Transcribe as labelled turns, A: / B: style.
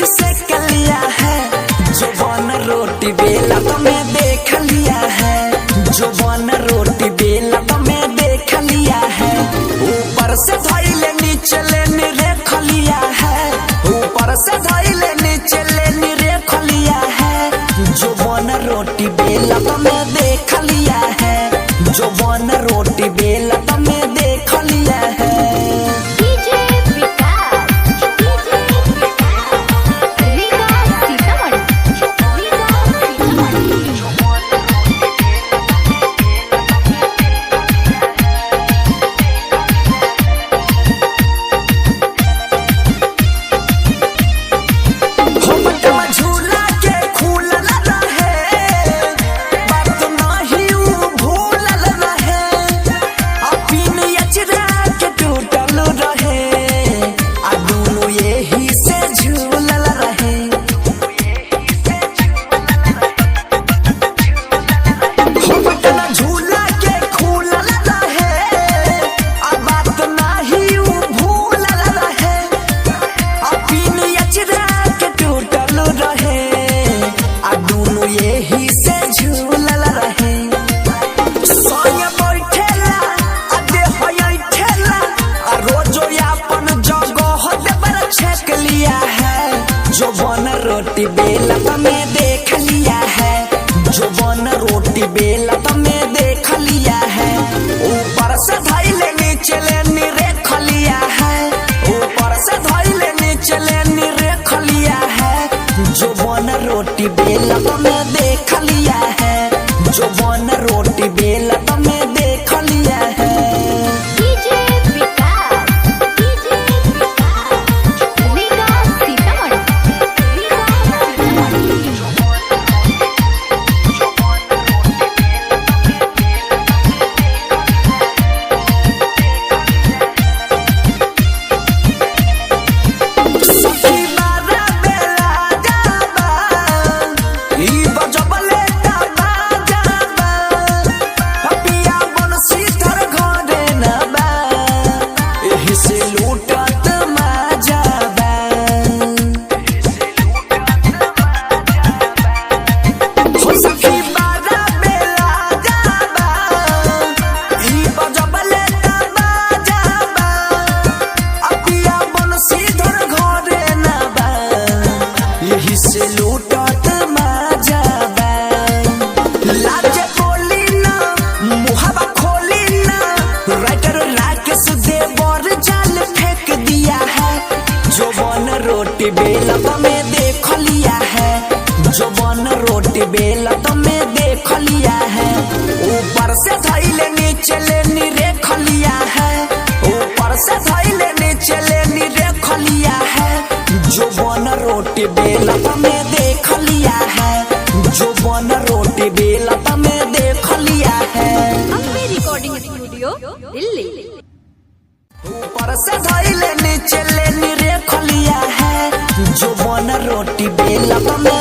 A: Shake लिया है, जो बन रोटी बेला तो मैं देख लिया है, जो बन रोटी बेला तो मैं देख लिया है। ऊपर से धइले नीचे लेने रेख लिया है, ऊपर से धइले नीचे लेने रेख लिया है, जो बन रोटी बेला तो मैं देख लिया है, जो बन रोटी बेला तो मैं देख लिया है। जो बन रोटी बेला तो मैं देख लिया है, जो बन रोटी बेला तो मैं देख लिया है। ऊपर से धइले नीचे लेने रेख लिया है, ऊपर से धइले नीचे लेने रेख लिया है, जो बन रोटी बेला तो मैं देख लिया है, जो बन रोटी बेला तो मैं देख लिया है। से लूटत माजाबा, लाज बोली ना मुहावा खोली ना, राइटर राकेश देवर जाल फेंक दिया है, जो बन रोटी बेला तो मैं देख लिया है, जो बन रोटी बेला तो मैं देख लिया है। ऊपर से धइले नीचे लेनी रेख लिया है, ऊपर से धइले नीचे लेनी रेख लिया है, जो बन रोटी बेला तो मैं देख लिया है, जो बन रोटी बेला तो मैं देख लिया है।
B: Ambe recording studio Delhi.
A: ऊपर से धइले नीचे लेनी रेख लिया है, जो बन रोटी बेला तो मैं